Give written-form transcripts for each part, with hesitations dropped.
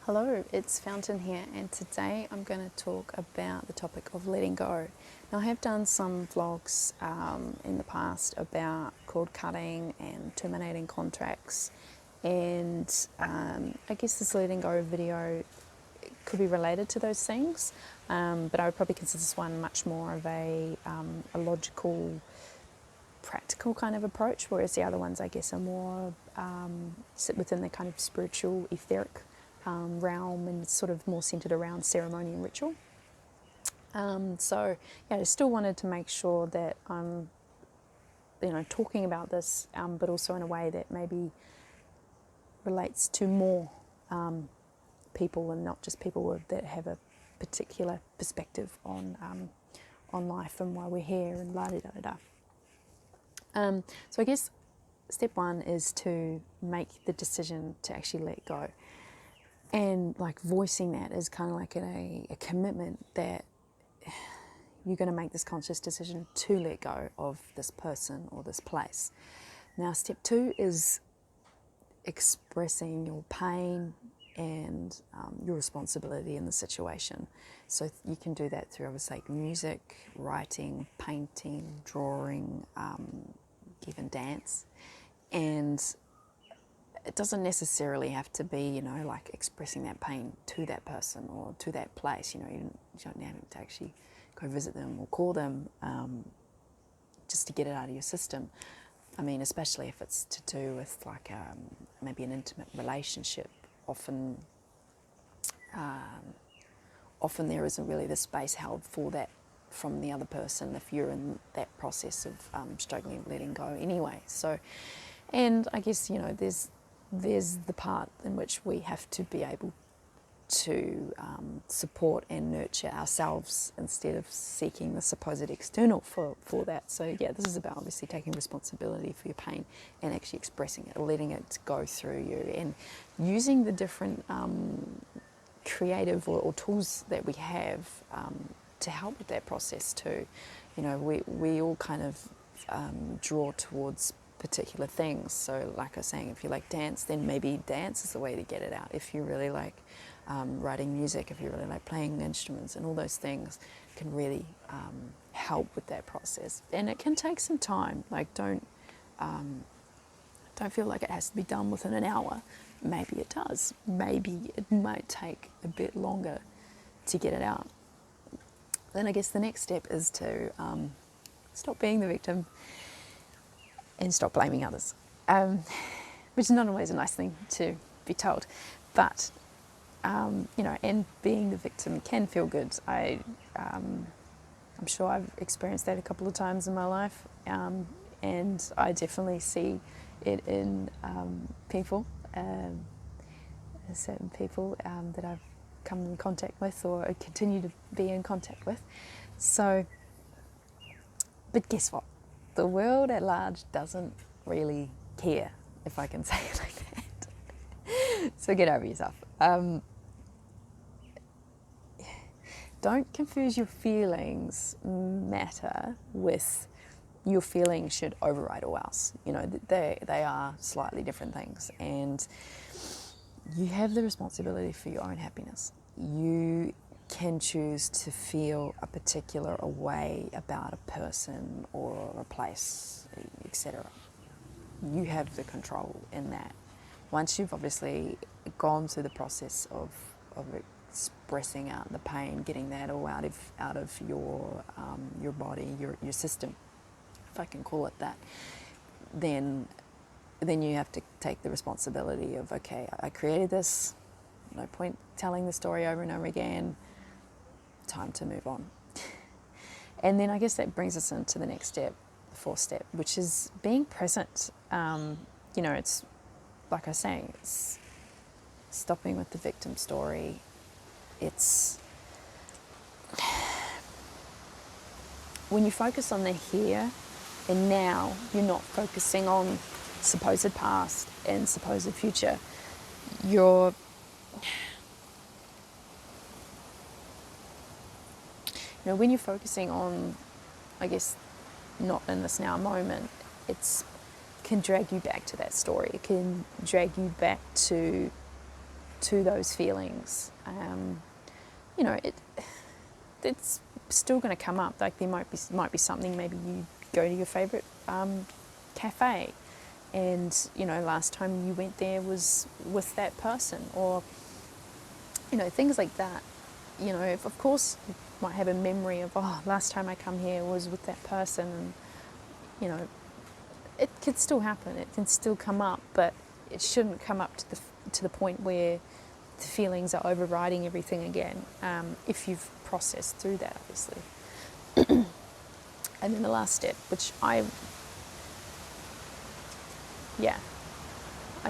Hello, it's Fountain here, and today I'm going to talk about the topic of letting go. Now, I have done some vlogs in the past about cord cutting and terminating contracts, and I guess this letting go video could be related to those things, but I would probably consider this one much more of a logical, practical kind of approach, whereas the other ones, I guess, are more sit within the kind of spiritual, etheric realm, and sort of more centered around ceremony and ritual. So yeah, I still wanted to make sure that I'm, talking about this, but also in a way that maybe relates to more people, and not just people that have a particular perspective on life and why we're here and la da da da. So I guess step one is to make the decision to actually let go. And like voicing that is kind of like a commitment that you're going to make this conscious decision to let go of this person or this place. Now, step two is expressing your pain and your responsibility in the situation. So you can do that through obviously like music, writing, painting, drawing, even dance. And it doesn't necessarily have to be, like expressing that pain to that person or to that place. You don't have to actually go visit them or call them just to get it out of your system. I mean, especially if it's to do with like maybe an intimate relationship. Often there isn't really the space held for that from the other person if you're in that process of struggling with letting go anyway. So, and I guess, there's the part in which we have to be able to support and nurture ourselves instead of seeking the supposed external for that. So yeah, this is about obviously taking responsibility for your pain and actually expressing it, letting it go through you, and using the different creative or tools that we have to help with that process too. We all kind of draw towards particular things. So like I was saying, if you like dance, then maybe dance is the way to get it out. If you really like writing music, if you really like playing instruments, and all those things can really help with that process. And it can take some time. Like don't feel like it has to be done within an hour. Maybe it does. Maybe it might take a bit longer to get it out. Then I guess the next step is to stop being the victim and stop blaming others, which is not always a nice thing to be told, but and being the victim can feel good. I'm sure I've experienced that a couple of times in my life, and I definitely see it in people, certain people that I've come in contact with or continue to be in contact with. So, but guess what? The world at large doesn't really care, if I can say it like that. So get over yourself. Don't confuse your feelings matter with your feelings should override all else. They are slightly different things, and you have the responsibility for your own happiness. You can choose to feel a particular way about a person or a place, etc. You have the control in that. Once you've obviously gone through the process of expressing out the pain, getting that all out of your body, your system, if I can call it that, then you have to take the responsibility of, okay, I created this, no point telling the story over and over again, time to move on. And then I guess that brings us into the next step, the fourth step, which is being present. It's like I was saying, it's stopping with the victim story. It's when you focus on the here and now, you're not focusing on supposed past and supposed future. When you're focusing on, I guess, not in this now moment, can drag you back to that story. It can drag you back to to those feelings. You know, it's still going to come up. Like there might be something. Maybe you go to your favourite cafe, and you know, last time you went there was with that person, or you know, things like that. You know, if, of course you might have a memory of, oh, last time I come here was with that person, and you know, it can still happen. It can still come up, but it shouldn't come up to the point where the feelings are overriding everything again, if you've processed through that, obviously. And then the last step, which I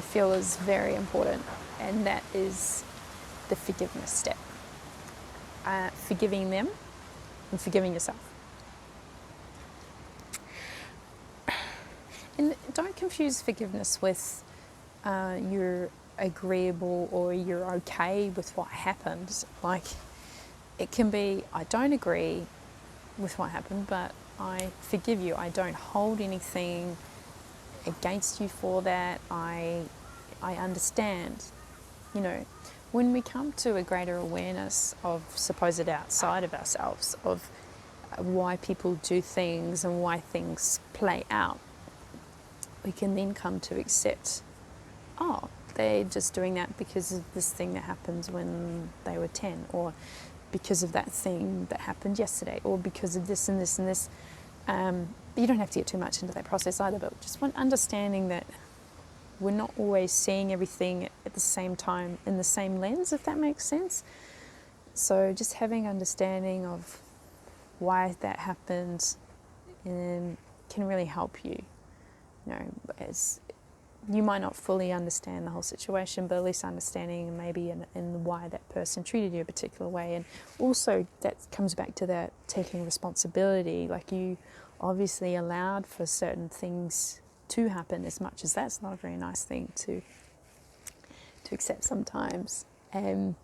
feel is very important, and that is the forgiveness step. Forgiving them and forgiving yourself. And don't confuse forgiveness with you're agreeable or you're okay with what happened. Like, it can be, I don't agree with what happened, but I forgive you. I don't hold anything against you for that. I understand. You know, when we come to a greater awareness of supposed outside of ourselves, of why people do things and why things play out, we can then come to accept, oh, they're just doing that because of this thing that happened when they were 10, or because of that thing that happened yesterday, or because of this and this and this. You don't have to get too much into that process either, but just one understanding that we're not always seeing everything at the same time in the same lens, if that makes sense. So just having understanding of why that happened can really help you. You know, as you might not fully understand the whole situation, but at least understanding maybe in why that person treated you a particular way. And also that comes back to that taking responsibility. Like, you obviously allowed for certain things to happen, as much as that's not a very nice thing to accept sometimes. And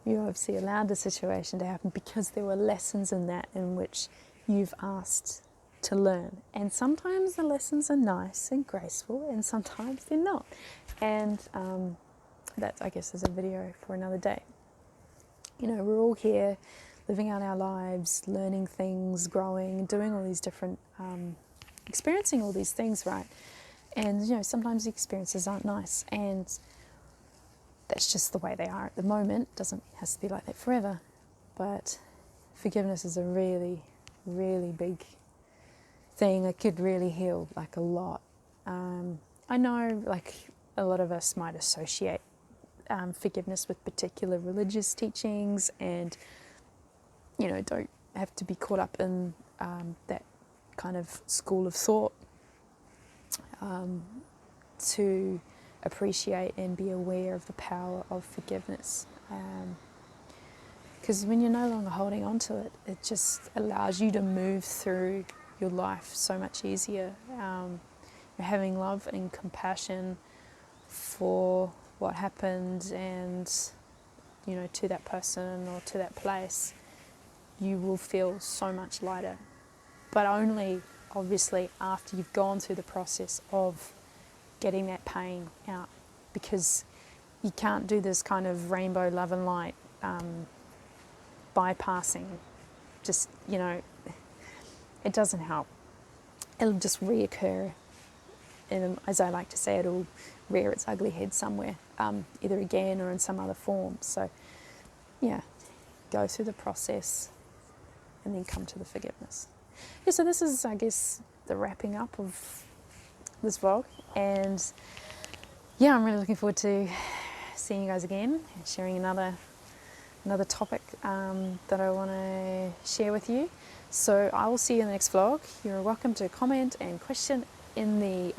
you obviously allowed the situation to happen because there were lessons in that in which you've asked to learn. And sometimes the lessons are nice and graceful, and sometimes they're not. And that, I guess, is a video for another day. You know, we're all here living out our lives, learning things, growing, doing all these different, experiencing all these things, right? And, you know, sometimes the experiences aren't nice, and that's just the way they are at the moment. It has to be like that forever. But forgiveness is a really, really big thing. It could really heal like a lot. I know, like, a lot of us might associate forgiveness with particular religious teachings, and you know, don't have to be caught up in that kind of school of thought to appreciate and be aware of the power of forgiveness. Because when you're no longer holding on to it, it just allows you to move through your life so much easier. You're having love and compassion for what happened, and you know, to that person or to that place, you will feel so much lighter. But only, obviously, after you've gone through the process of getting that pain out, because you can't do this kind of rainbow love and light bypassing. Just, you know, it doesn't help. It'll just reoccur, and as I like to say, it'll rear its ugly head somewhere, either again or in some other form. So yeah, go through the process and then come to the forgiveness. Yeah, so this is, I guess, the wrapping up of this vlog, and yeah, I'm really looking forward to seeing you guys again and sharing another topic that I want to share with you. So I will see you in the next vlog. You're welcome to comment and question in the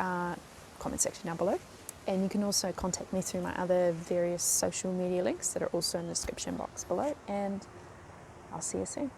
comment section down below, and you can also contact me through my other various social media links that are also in the description box below, and I'll see you soon.